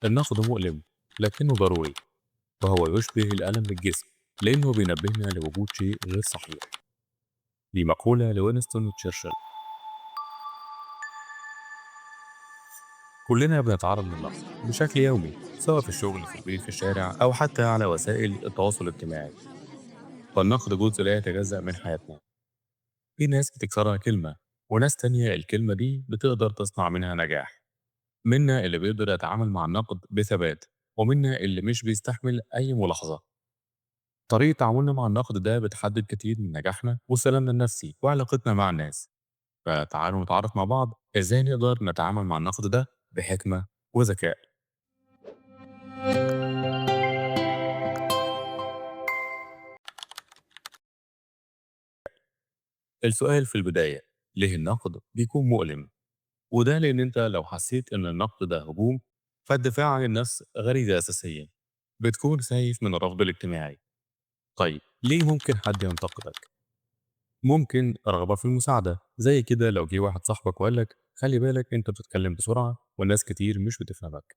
النقد مؤلم لكنه ضروري، فهو يشبه الألم للجسم لأنه بينبهنا لوجود شيء غير صحيح. دي مقولة لوينستون تشرشل. كلنا بنتعرض للنقد بشكل يومي، سواء في الشغل، في البيت، في الشارع، أو حتى على وسائل التواصل الاجتماعي. فالنقد جزء لا يتجزأ من حياتنا. في ناس بتكسرها كلمة، وناس تانية الكلمة دي بتقدر تصنع منها نجاح. منا اللي بيقدر يتعامل مع النقد بثبات، ومنا اللي مش بيستحمل أي ملاحظة. طريقة تعاملنا مع النقد ده بتحدد كتير من نجاحنا وسلامنا النفسي وعلاقتنا مع الناس. فتعالوا نتعرف مع بعض ازاي نقدر نتعامل مع النقد ده بحكمة وذكاء. السؤال في البداية: ليه النقد بيكون مؤلم؟ وده لأن انت لو حسيت ان النقد ده هجوم، فالدفاع عن النفس غريزة أساسية. بتكون خايف من الرفض الاجتماعي. طيب ليه ممكن حد ينتقدك؟ ممكن رغبة في المساعدة، زي كده لو جه واحد صاحبك وقال لك خلي بالك انت بتتكلم بسرعة والناس كتير مش بتفهمك.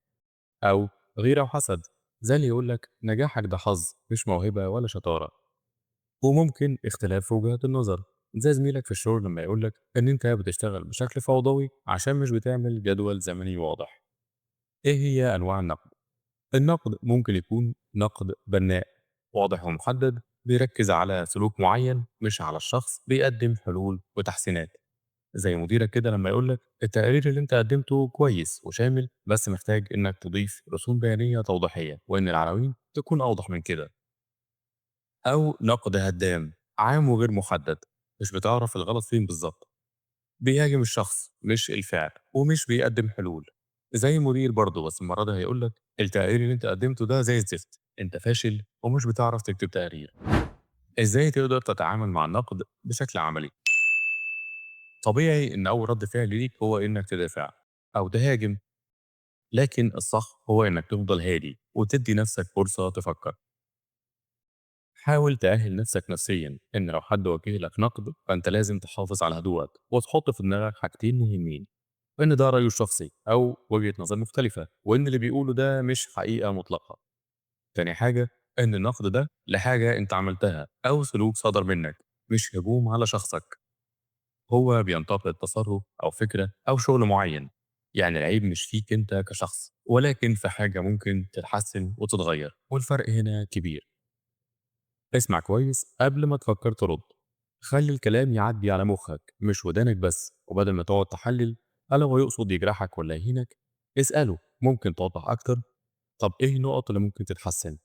أو غيرة وحسد، زي اللي يقول لك نجاحك ده حظ مش موهبة ولا شطارة. وممكن اختلاف في وجهات النظر، زي زميلك في الشغل لما يقول لك ان انت بتشتغل بشكل فوضوي عشان مش بتعمل جدول زمني واضح. ايه هي انواع النقد؟ النقد ممكن يكون نقد بناء، واضح ومحدد، بيركز على سلوك معين مش على الشخص، بيقدم حلول وتحسينات. زي مديرك كده لما يقول لك التقرير اللي انت قدمته كويس وشامل، بس محتاج انك تضيف رسوم بيانية توضيحية وان العناوين تكون اوضح من كده. او نقد هدام، عام وغير محدد، مش بتعرف الغلط فين بالظبط، بيهاجم الشخص مش الفعل ومش بيقدم حلول. زي المدير برضه، بس المرة دي هيقول لك التقرير اللي انت قدمته ده زي الزفت، انت فاشل ومش بتعرف تكتب تقرير. ازاي تقدر تتعامل مع النقد بشكل عملي؟ طبيعي ان اول رد فعل ليك هو انك تدافع او تهاجم، لكن الصح هو انك تفضل هادي وتدي نفسك فرصة تفكر. حاول تأهل نفسك نفسيا ان لو حد وجه لك نقد فانت لازم تحافظ على هدوءك وتحط في دماغك حاجتين مهمين: ان ده رأيه الشخصي او وجهة نظر مختلفة، وان اللي بيقوله ده مش حقيقة مطلقة. تاني حاجة، ان النقد ده لحاجة انت عملتها او سلوك صدر منك، مش هجوم على شخصك. هو بينتقد تصرف أو فكرة أو شغل معين. يعني العيب مش فيك أنت كشخص، ولكن في حاجة ممكن تتحسن وتتغير، والفرق هنا كبير. اسمع كويس قبل ما تفكر ترد. خلي الكلام يعدي على مخك مش ودانك بس، وبدل ما تقعد تحلل هل هو يقصد يجرحك ولا يهينك، اسأله ممكن توضح أكتر؟ طب إيه النقط اللي ممكن تتحسن؟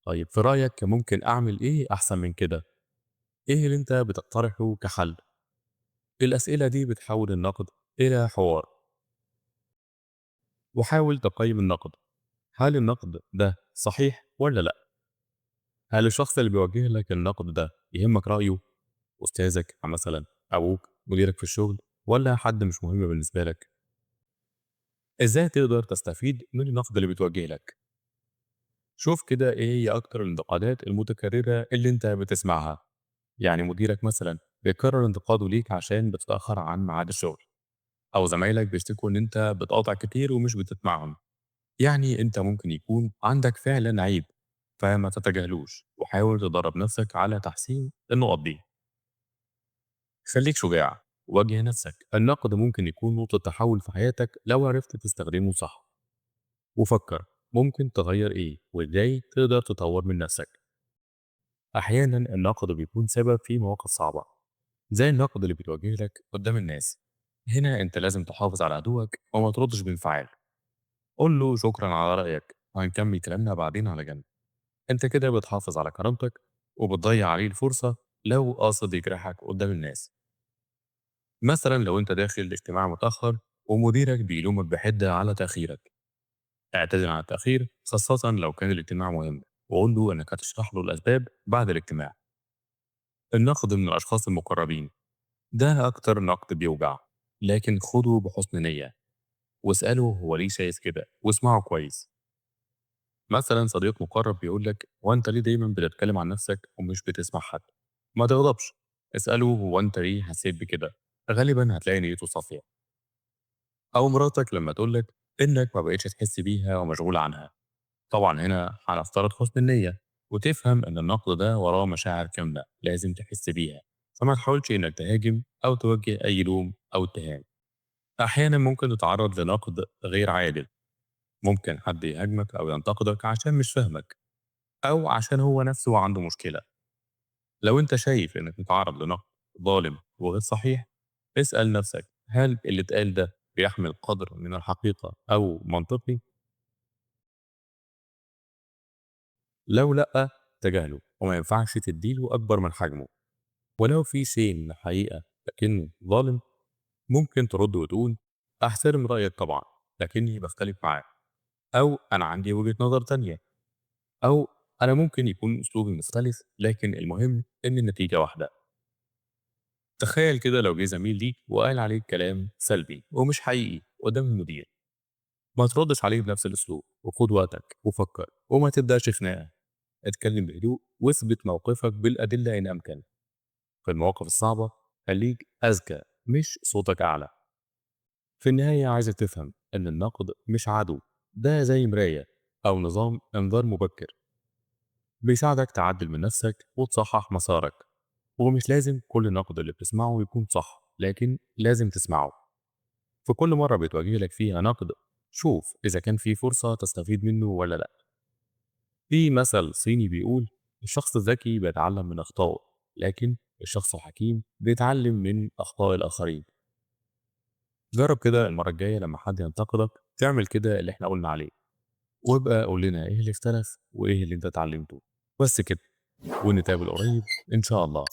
طيب في رأيك ممكن أعمل إيه أحسن من كده؟ إيه اللي أنت بتقترحه كحل؟ الأسئلة دي بتحول النقد إلى حوار. وحاول تقيم النقد. هل النقد ده صحيح ولا لا؟ هل الشخص اللي بيوجه لك النقد ده يهمك رأيه؟ أستاذك مثلا، أبوك، مديرك في الشغل، ولا حد مش مهم بالنسبة لك؟ إزاي تقدر تستفيد من النقد اللي بتوجه لك؟ شوف كده إيه هي أكتر الانتقادات المتكررة اللي أنت بتسمعها. يعني مديرك مثلا بيكرر انتقاده ليك عشان بتتأخر عن ميعاد الشغل، أو زمايلك بيشتكوا إن أنت بتقاطع كتير ومش بتسمعهم. يعني أنت ممكن يكون عندك فعلا عيب، فما تتجاهلوش وحاول تدرب نفسك على تحسين النقط دي. خليك شجاع، واجه نفسك. النقد ممكن يكون نقطة تحول في حياتك لو عرفت تستخدمه صح. وفكر ممكن تغير إيه وإزاي تقدر تطور من نفسك. أحيانا النقد بيكون سبب في مواقف صعبة، زي النقد اللي بيتوجه لك قدام الناس. هنا أنت لازم تحافظ على هدوءك وما تردش بانفعال. قول له شكرا على رأيك، هنكمل كلامنا بعدين على جنب. انت كده بتحافظ على كرامتك وبتضيع عليه الفرصة لو قاصد يجرحك قدام الناس. مثلا لو انت داخل الاجتماع متأخر ومديرك بيلومك بحدة على تأخيرك، اعتذر عن التأخير خاصة لو كان الاجتماع مهم، وقول له انك هتشرح له الأسباب بعد الاجتماع. النقد من الأشخاص المقربين ده أكتر نقد بيوجع، لكن خده بحسن نية واسأله هو ليه شايف كده واسمعه كويس. مثلا صديق مقرب بيقول لك هو انت ليه دايما بتتكلم عن نفسك ومش بتسمع حد؟ ما تغضبش، اسأله هو انت ليه حسيت بكده، غالبا هتلاقي نيته صافية. او مراتك لما تقول لك إنك ما بقيتش تحس بيها ومشغول عنها. طبعا هنا هنفترض حسن النية، وتفهم إن النقد ده وراه مشاعر كاملة لازم تحس بيها، فما تحاولش إنك تهاجم أو توجه أي لوم أو اتهام. أحيانا ممكن تتعرض لنقد غير عادل، ممكن حد يهاجمك أو ينتقدك عشان مش فاهمك أو عشان هو نفسه عنده مشكلة. لو أنت شايف إنك متعرض لنقد ظالم وغير صحيح، اسأل نفسك هل اللي اتقال ده بيحمل قدر من الحقيقة أو منطقي؟ لو لأ، تجاهله وما ينفعش تديله أكبر من حجمه. ولو في شيء من الحقيقة لكنه ظالم، ممكن ترد وتقول أحترم رأيك طبعا لكني بختلف معاك، أو أنا عندي وجهة نظر تانية، أو أنا ممكن يكون أسلوبي مختلف لكن المهم إن النتيجة واحدة. تخيل كده لو جه زميل ليك وقال عليك كلام سلبي ومش حقيقي قدام المدير، ما تردش عليه بنفس الأسلوب، وخد وقتك وفكر وما تبدأش خناقة. اتكلم بهدوء واثبت موقفك بالأدلة إن أمكن. في المواقف الصعبة خليك أذكى مش صوتك أعلى. في النهاية عايزك تفهم إن النقد مش عدو، ده زي مراية أو نظام إنذار مبكر بيساعدك تعدل من نفسك وتصحح مسارك. ومش لازم كل النقد اللي بتسمعه يكون صح، لكن لازم تسمعه. في كل مرة بتواجه لك فيها نقد، شوف إذا كان في فرصة تستفيد منه ولا لأ. في مثل صيني بيقول الشخص الذكي بيتعلم من أخطائه، لكن الشخص الحكيم بيتعلم من أخطاء الآخرين. جرب كده المرة الجاية لما حد ينتقدك تعمل كده اللي احنا قلنا عليه، وابقى قول لنا ايه اللي اختلف وايه اللي انت اتعلمته. بس كده، ونتقابل قريب ان شاء الله.